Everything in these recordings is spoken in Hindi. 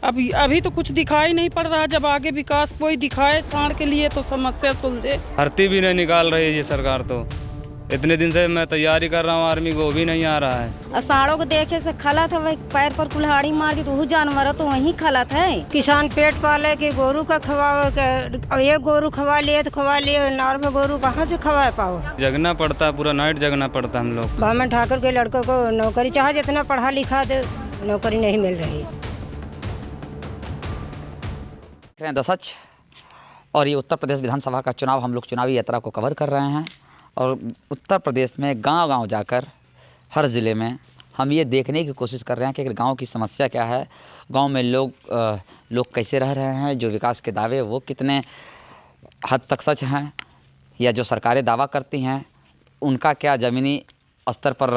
अभी अभी तो कुछ दिखाई नहीं पड़ रहा। जब आगे विकास कोई दिखाए सांड के लिए तो समस्या सुलझे। भर्ती भी नहीं निकाल रही है सरकार। तो इतने दिन से मैं तैयारी कर रहा हूँ आर्मी को, भी नहीं आ रहा है। और सांडों को देखे से खला था, वही पैर पर कुल्हाड़ी मार दी तो वो जानवर तो वहीं खला था। किसान पेट पाले के गोरू का खवावे के, ये गोरू खवा लिए तो खवा लिए, नॉर्मल गोरू कहाँ से खवा पाओ। जगना पड़ता है, पूरा नाइट जगना पड़ता है हम लोग। बामन ठाकुर के लड़कों को नौकरी चाहे जितना पढ़ा लिखा दे, नौकरी नहीं मिल रही। The such. और ये उत्तर प्रदेश विधानसभा का चुनाव, हम लोग चुनावी यात्रा को कवर कर रहे हैं और उत्तर प्रदेश में गांव-गांव जाकर हर ज़िले में हम ये देखने की कोशिश कर रहे हैं कि गांव की समस्या क्या है, गांव में लोग कैसे रह रहे हैं, जो विकास के दावे वो कितने हद तक सच हैं, या जो सरकारें दावा करती हैं उनका क्या ज़मीनी स्तर पर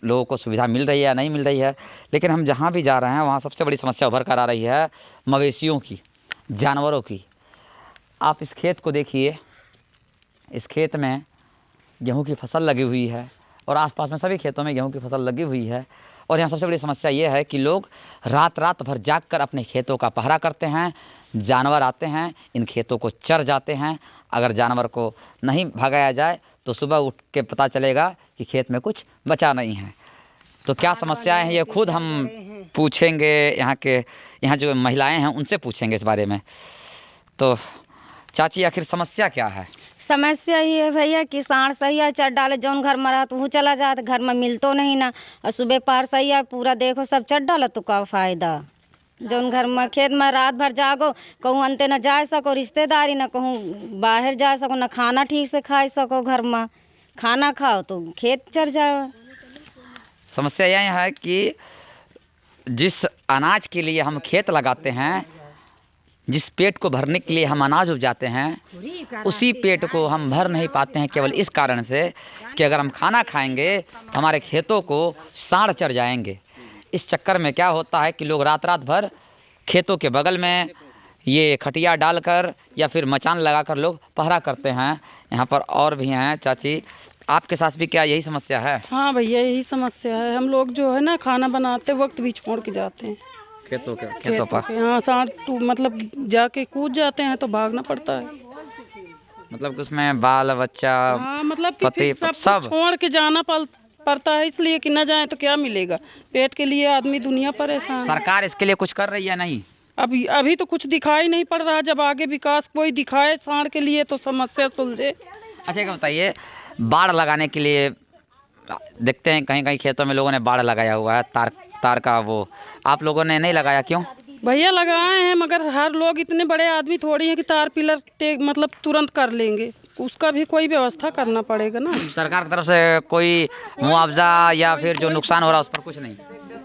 लोगों को सुविधा मिल रही है या नहीं मिल रही है। लेकिन हम जहाँ भी जा रहे हैं वहाँ सबसे बड़ी समस्या उभर कर आ रही है मवेशियों की, जानवरों की। आप इस खेत को देखिए, इस खेत में गेहूं की फसल लगी हुई है और आसपास में सभी खेतों में गेहूं की फसल लगी हुई है। और यहाँ सबसे बड़ी समस्या ये है कि लोग रात भर जागकर अपने खेतों का पहरा करते हैं। जानवर आते हैं, इन खेतों को चर जाते हैं। अगर जानवर को नहीं भगाया जाए तो सुबह उठ के पता चलेगा कि खेत में कुछ बचा नहीं है। तो क्या समस्याएं हैं ये खुद हम पूछेंगे, यहाँ जो महिलाएं हैं उनसे पूछेंगे इस बारे में। तो चाची, आखिर समस्या क्या है? समस्या ये है भैया कि सांड सही चढ़ डाले, जौन घर में रहा तो वो चला जाता, घर में मिल तो नहीं ना। और सुबह पार सही है पूरा देखो सब चढ़ डाला तो क्या फ़ायदा। जौन घर में खेत में रात भर जागो, कहूँ अंते न जा सको रिश्तेदारी, न कहूँ बाहर जा सको, न खाना ठीक से खा सको। घर में खाना खाओ तो खेत चढ़ जाओ। समस्या यह है कि जिस अनाज के लिए हम खेत लगाते हैं, जिस पेट को भरने के लिए हम अनाज उपजाते हैं, उसी पेट को हम भर नहीं पाते हैं केवल इस कारण से कि अगर हम खाना खाएंगे तो हमारे खेतों को सांड चढ़ जाएंगे। इस चक्कर में क्या होता है कि लोग रात भर खेतों के बगल में ये खटिया डालकर या फिर मचान लगाकर लोग पहरा करते हैं। यहाँ पर और भी हैं। चाची, आपके साथ भी क्या यही समस्या है? हाँ भैया, यही समस्या है। हम लोग जो है ना खाना बनाते वक्त भी छोड़ के जाते हैं खेतों पर। हाँ, सांड मतलब जाके कूद जाते हैं तो भागना पड़ता है। मतलब कि उसमें बाल बच्चा, हाँ, मतलब पति सब छोड़ के जाना पड़ता है, इसलिए कि न जाए तो क्या मिलेगा। पेट के लिए आदमी दुनिया परेशान। सरकार इसके लिए कुछ कर रही है? नहीं, अभी तो कुछ दिखाई नहीं पड़ रहा। जब आगे विकास कोई दिखाए सांड के लिए तो समस्या सुलझे। अच्छा, क्या बताइए, बाड़ लगाने के लिए देखते हैं कहीं कहीं खेतों में लोगों ने बाड़ लगाया हुआ है, तार का। वो आप लोगों ने नहीं लगाया, क्यों? भैया लगाए हैं, मगर हर लोग इतने बड़े आदमी थोड़ी हैं कि तार पिलर मतलब तुरंत कर लेंगे। उसका भी कोई व्यवस्था करना पड़ेगा ना। सरकार की तरफ से कोई मुआवजा या फिर जो नुकसान हो रहा है उस पर कुछ नहीं?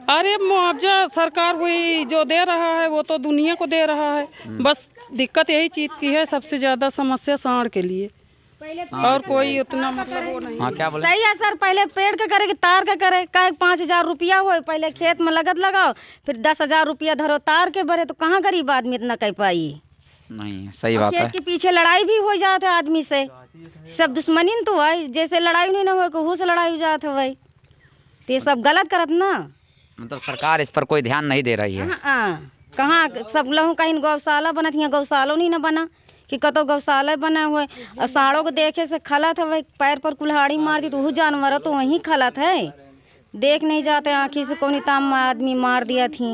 अरे मुआवजा सरकार कोई जो दे रहा है वो तो दुनिया को दे रहा है। बस दिक्कत यही चीज़ की है, सबसे ज़्यादा समस्या सांड के लिए, और कोई उतना मतलब वो नहीं। हाँ, क्या बोले? सही है सर, पहले पेड़ का करे कि तार का करे। का 5,000 रुपया हो, पहले खेत में लगत लगाओ, फिर 10,000 रुपया धरो तार के भरे, तो कहाँ गरीब आदमी इतना कर पाई? नहीं, सही बात है। खेत के पीछे लड़ाई भी हो जाता है आदमी से, सब दुश्मनी तो है। जैसे लड़ाई नहीं ना हो, कहूँ से लड़ाई हो जाता है भाई, तो ये सब गलत करत ना। मतलब सरकार इस पर कोई ध्यान नहीं दे रही है। कहाँ सब लोग कहीं गौशाला बनत, यहाँ गौशाला नहीं ना बना कि कतो गौशाला बना हुआ। और सांडों को देखे से खलत है, वही पैर पर कुल्हाड़ी मार दी तो वो जानवर तो वहीं खलत है। देख नहीं जाते आँखी से, कौन ताम आदमी मार दिया थी।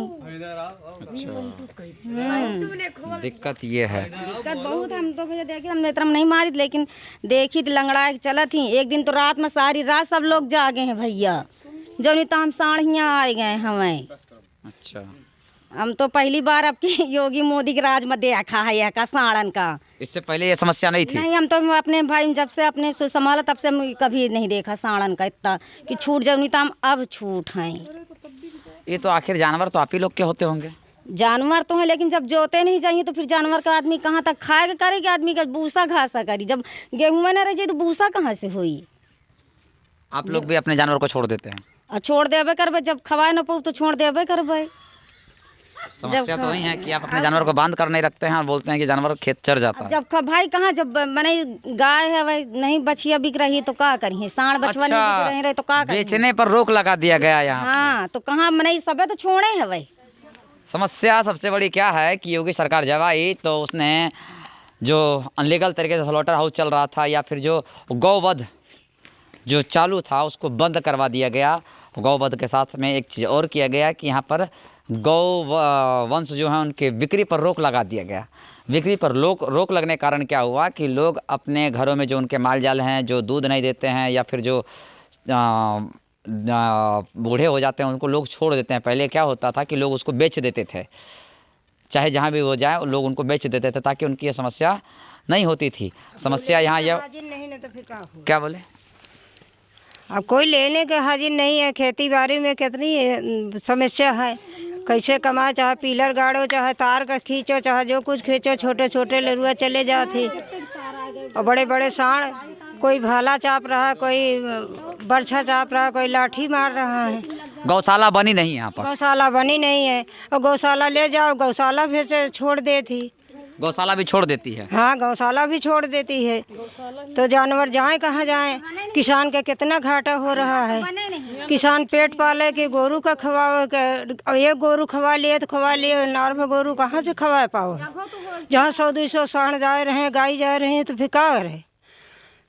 दिक्कत ये है, दिक्कत बहुत। हम तो भैया देखिए, हमने इतना नहीं मारी, लेकिन देखी तो लंगड़ा के चला थी। एक दिन तो रात में सारी रात सब लोग जागे हैं भैया, जो नहीं तो हम सांड यहाँ आए गए हमें। अच्छा, हम तो पहली बार आपकी योगी मोदी के राज में देखा है यह का सांडन का। इससे पहले ये समस्या नहीं थी? नहीं, हम तो अपने भाई जब से अपने संभाला तब से कभी नहीं देखा सांडन का इतना कि छूट जाओ, नहीं तो हम अब छूट हैं। ये तो आखिर जानवर तो आप ही लोग के होते होंगे? जानवर तो है, लेकिन जब जोते नहीं चाहिए तो फिर जानवर का आदमी कहाँ तक खाएगा करेगी? आदमी का भूसा घासा करी, जब गेहूँ न रह जाए तो भूसा कहाँ से हुई? आप लोग भी अपने जानवर को छोड़ देते हैं? छोड़ देवे करबे, जब खवाए न पाऊ तो छोड़ देवे करबे। समस्या तो वही है कि आप अपने जानवर को बांध कर नहीं रखते हैं और बोलते हैं कि जानवर खेत चर जाता है। जब भाई कहाँ, जब मैंने गाय है भाई नहीं बछिया बिक रही तो क्या करिए, सांड बचवा नहीं बिक रहे तो क्या करिए? बेचने पर रोक लगा दिया गया यहाँ। हाँ, तो कहाँ मैंने सबे तो छोड़े है भाई, समस्या सबसे बड़ी क्या है कि योगी सरकार जब आई तो उसने जो अनलीगल तरीके से स्लॉटर हाउस चल रहा था या फिर जो गौवध जो चालू था उसको बंद करवा दिया गया। गौवध के साथ में एक चीज़ और किया गया कि यहाँ पर गौ वंश जो है उनके बिक्री पर रोक लगा दिया गया। बिक्री पर रोक लगने के कारण क्या हुआ कि लोग अपने घरों में जो उनके माल जाल हैं जो दूध नहीं देते हैं या फिर जो बूढ़े हो जाते हैं उनको लोग छोड़ देते हैं। पहले क्या होता था कि लोग उसको बेच देते थे, चाहे जहाँ भी हो जाए लोग उनको बेच देते थे ताकि उनकी ये समस्या नहीं होती थी। समस्या यहाँ यह क्या बोले, अब कोई लेने के हाजिर नहीं है। खेती बाड़ी में कितनी समस्या है, कैसे कमाए, चाहे पिलर गाड़ो, चाहे तार का खींचो, चाहे जो कुछ खींचो, छोटे छोटे लरुआ चले जाते और बड़े बड़े सांड, कोई भाला चाप रहा है, कोई बरछा चाप रहा है, कोई लाठी मार रहा है। गौशाला बनी नहीं यहाँ पर, गौशाला बनी नहीं है और गौशाला ले जाओ गौशाला भी छोड़ देती, गौशाला भी छोड़ देती है। हाँ गौशाला भी छोड़ देती है तो जानवर जाएं कहाँ जाएं। किसान का कितना घाटा हो रहा है। किसान पेट पाले कि गोरू का खवाओ के, एक गोरू खवा लिए तो खवा लिए, नॉर्मल गोरू कहाँ से खवा पाओ। जहाँ 100-200 सांड जा रहे हैं, गाय जा रहे हैं तो फिर क्या रहे।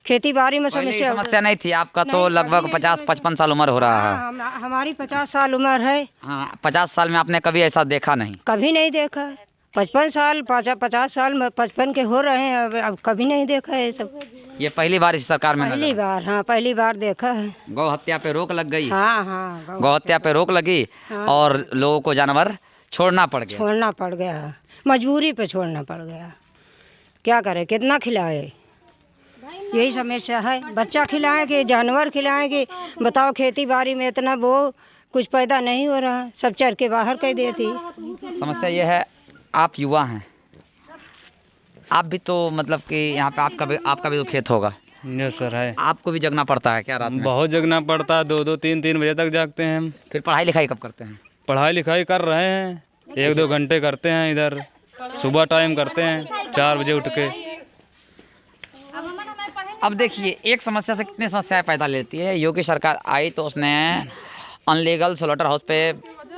खेती बाड़ी में समस्या नहीं थी। आपका तो लगभग 50-55 साल उम्र हो रहा है। हमारी 50 साल उम्र है। हाँ, 50 साल में आपने कभी ऐसा देखा नहीं? कभी नहीं देखा। 55 साल 50 साल 55 के हो रहे हैं, अब कभी नहीं देखा है सब। ये पहली बार इस सरकार में? पहली बार, हाँ पहली बार देखा है। गौ हत्या पे रोक लग गई। हाँ हाँ, गौ हत्या पे रोक लगी। हाँ। और लोगों को जानवर छोड़ना पड़ गया, मजबूरी पे छोड़ना पड़ गया। क्या करे, कितना खिलाए, यही समस्या है। बच्चा खिलाएं कि जानवर खिलाएं कि बताओ। खेती बाड़ी में इतना वो कुछ पैदा नहीं हो रहा, सब चर के बाहर कर देती। समस्या ये है, आप युवा हैं, आप भी तो मतलब कि यहाँ पे आपका भी तो खेत होगा। यस सर है। आपको भी जगना पड़ता है क्या रात में? बहुत जगना पड़ता है, 2-2, 3-3 बजे तक जागते हैं हम। फिर पढ़ाई लिखाई कब करते हैं? पढ़ाई लिखाई कर रहे हैं, 1-2 घंटे करते हैं इधर, सुबह टाइम करते हैं 4 बजे उठ के। अब देखिए, एक समस्या से कितनी समस्याएं पैदा लेती है। योगी सरकार आई तो उसने अनलीगल स्लॉटर हाउस पे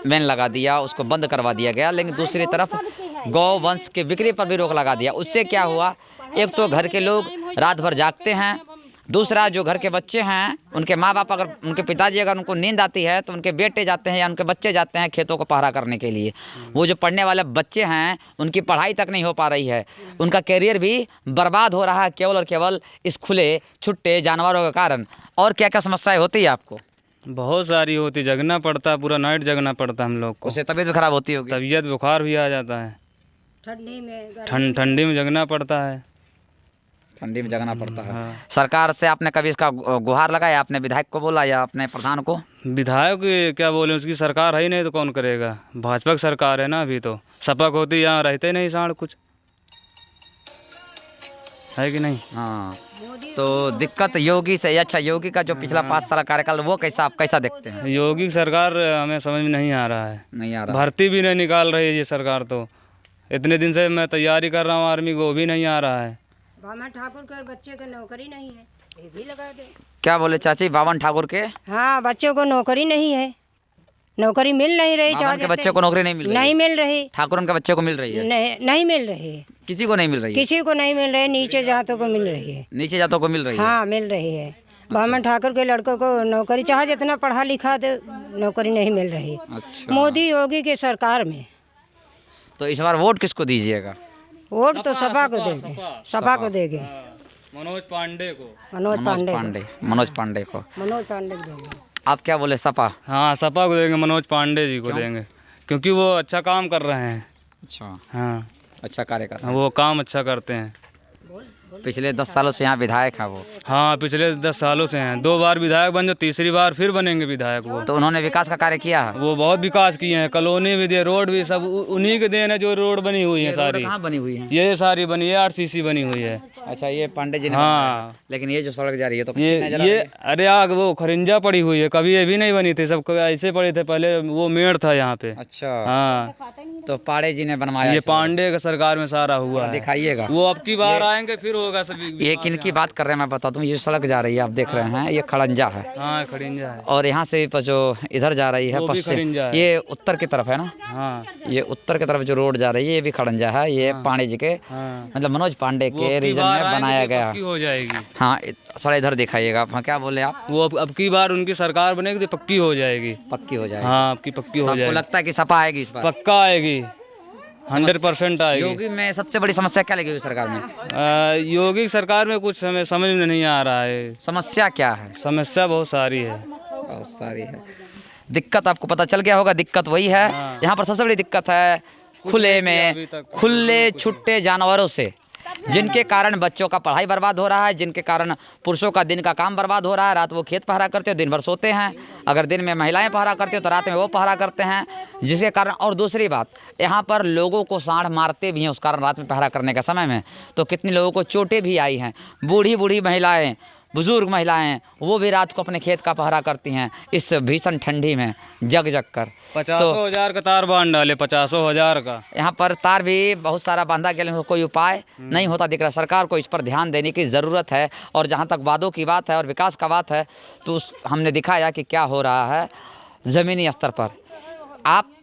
बैन लगा दिया, उसको बंद करवा दिया गया। लेकिन दूसरी तरफ गौ वंश के बिक्री पर भी रोक लगा दिया। उससे क्या हुआ, एक तो घर के लोग रात भर जागते हैं, दूसरा जो घर के बच्चे हैं उनके माँ बाप, अगर उनके पिताजी अगर उनको नींद आती है तो उनके बेटे जाते हैं या उनके बच्चे जाते हैं खेतों को पहरा करने के लिए। वो जो पढ़ने वाले बच्चे हैं उनकी पढ़ाई तक नहीं हो पा रही है, उनका करियर भी बर्बाद हो रहा है केवल और केवल इस खुले छुट्टे जानवरों के कारण। और क्या क्या समस्याएं होती है आपको? बहुत सारी होती, जगना पड़ता है, पूरा नाइट जगना पड़ता है हम लोग को। उससे तबीयत भी खराब होती होगी? तबीयत बुखार भी आ जाता है, ठंडी में जगना पड़ता है। ठंडी में जगना पड़ता है। हाँ। सरकार से आपने कभी इसका गुहार लगाया? आपने विधायक को बोला या अपने प्रधान को? विधायक क्या बोले, उसकी सरकार है ही नहीं तो कौन करेगा। भाजपा की सरकार है ना अभी, तो सपक होती, यहाँ रहते नहीं सांड कुछ, है कि नहीं? हाँ, तो दिक्कत योगी से। अच्छा, योगी का जो पिछला 5 साल कार्यकाल वो आप कैसा देखते हैं? योगी की सरकार हमें समझ में नहीं आ रहा है। नहीं आ रहा। भर्ती भी नहीं निकाल रही है ये सरकार। तो इतने दिन से मैं तैयारी कर रहा हूँ आर्मी को, वो भी नहीं आ रहा है। बामन ठाकुर के बच्चे को नौकरी नहीं है, ये भी लगा दे। क्या बोले चाची, बावन ठाकुर के? हाँ, बच्चों को नौकरी नहीं है, नौकरी मिल नहीं रही। बावन के बच्चे को नौकरी नहीं मिल रही? नहीं मिल रही। ठाकुरन के बच्चे को मिल रही है? नहीं मिल रही, किसी को नहीं मिल रही? किसी को नहीं मिल रही, नीचे जातों को मिल रही है। नीचे जातों को मिल रही है? हाँ मिल रही है। बामन ठाकुर के लड़कों को नौकरी, चाहे जितना पढ़ा लिखा दे, नौकरी नहीं मिल रही। अच्छा। मोदी योगी की सरकार में। तो इस बार वोट किसको दीजिएगा? वोट तो सपा को देंगे, सपा को देंगे। मनोज पांडे को। मनोज पांडे को देंगे। आप क्या बोले, सपा? हाँ, सपा को देंगे, मनोज पांडे जी को देंगे, क्योंकि वो अच्छा काम कर रहे हैं। अच्छा। हाँ, अच्छा कार्य कर रहे हैं। वो काम अच्छा करते हैं। पिछले 10 सालों से यहाँ विधायक हैं वो? हाँ, पिछले 10 सालों से हैं। 2 बार विधायक बन, जो तीसरी बार फिर बनेंगे विधायक वो। तो उन्होंने विकास का कार्य किया है? वो बहुत विकास किए हैं, कॉलोनी भी दिए, रोड भी, सब उन्हीं के देन है जो रोड बनी हुई है सारी। कहाँ बनी हुई है? ये सारी बनी है, RCC बनी हुई है। अच्छा, ये पांडे जी ने हाँ। बनवाया है। लेकिन ये जो सड़क जा रही है तो कच्ची नजर आ ये रही है। अरे आग वो खरिंजा पड़ी हुई है, कभी ये भी नहीं बनी थी, सब ऐसे पड़े थे पहले, वो मेड़ था यहाँ पे। अच्छा, हाँ, तो पांडे जी ने बनवाया ये इस सड़क। पांडे का सरकार में सारा हुआ है। दिखाइएगा। वो अब की बार आएंगे फिर होगा सभी। ये किन की बात कर रहे हैं मैं बता दूं, ये सड़क जा रही है आप देख रहे हैं, ये खड़ंजा है। हाँ, खरिंजा है। और यहाँ से जो इधर जा रही है वो भी पश्चिम, खड़ंजा है। ये उत्तर की तरफ है ना। हाँ ये उत्तर की तरफ जो रोड जा रही है ये भी खड़ंजा है। ये पांडे जी के हाँ, मतलब मनोज पांडे वो के अब की रीजन बार में आएंगे बनाया तो गया। पक्की हो जाएगी। हाँ, थोड़ा इधर दिखाइएगा आप। हाँ, क्या बोले आप? वो अब की बार उनकी सरकार बनेगी तो पक्की हो जाएगी। पक्की हो जाएगी। हाँ, आपकी पक्की तो हो आपको जाएगी। लगता है कि सपा आएगी इस बार? पक्का आएगी, 100% आएगी। योगी में सबसे बड़ी समस्या क्या लगी हुई सरकार में? योगी सरकार में कुछ हमें समझ में नहीं आ रहा है। समस्या क्या है? समस्या बहुत सारी है। बहुत सारी है। दिक्कत आपको पता चल गया होगा, दिक्कत वही है। यहाँ पर सबसे बड़ी दिक्कत है खुले में, खुले छुट्टे जानवरों से, जिनके कारण बच्चों का पढ़ाई बर्बाद हो रहा है, जिनके कारण पुरुषों का दिन का काम बर्बाद हो रहा है। रात वो खेत पहरा करते हो, दिन भर सोते हैं। अगर दिन में महिलाएं पहरा करते हो तो रात में वो पहरा करते हैं, जिसके कारण। और दूसरी बात, यहाँ पर लोगों को सांड मारते भी हैं उस कारण रात में पहरा करने के समय में। तो कितनी लोगों को चोटें भी आई हैं। बूढ़ी बूढ़ी महिलाएं, बुजुर्ग महिलाएं, वो भी रात को अपने खेत का पहरा करती हैं इस भीषण ठंडी में जग जग कर। 50,000 का तार बांध डाले, 50,000 का। यहाँ पर तार भी बहुत सारा बांधा गया, लेकिन कोई उपाय नहीं होता दिख रहा। सरकार को इस पर ध्यान देने की ज़रूरत है। और जहाँ तक वादों की बात है और विकास का बात है, तो हमने दिखाया कि क्या हो रहा है ज़मीनी स्तर पर। आप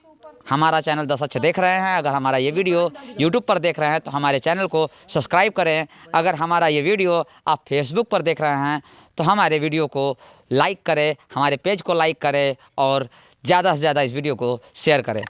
हमारा चैनल 10 अच्छे देख रहे हैं, अगर हमारा ये वीडियो यूट्यूब पर देख रहे हैं तो हमारे चैनल को सब्सक्राइब करें। अगर हमारा ये वीडियो आप फेसबुक पर देख रहे हैं तो हमारे वीडियो को लाइक करें, हमारे पेज को लाइक करें और ज़्यादा से ज़्यादा इस वीडियो को शेयर करें।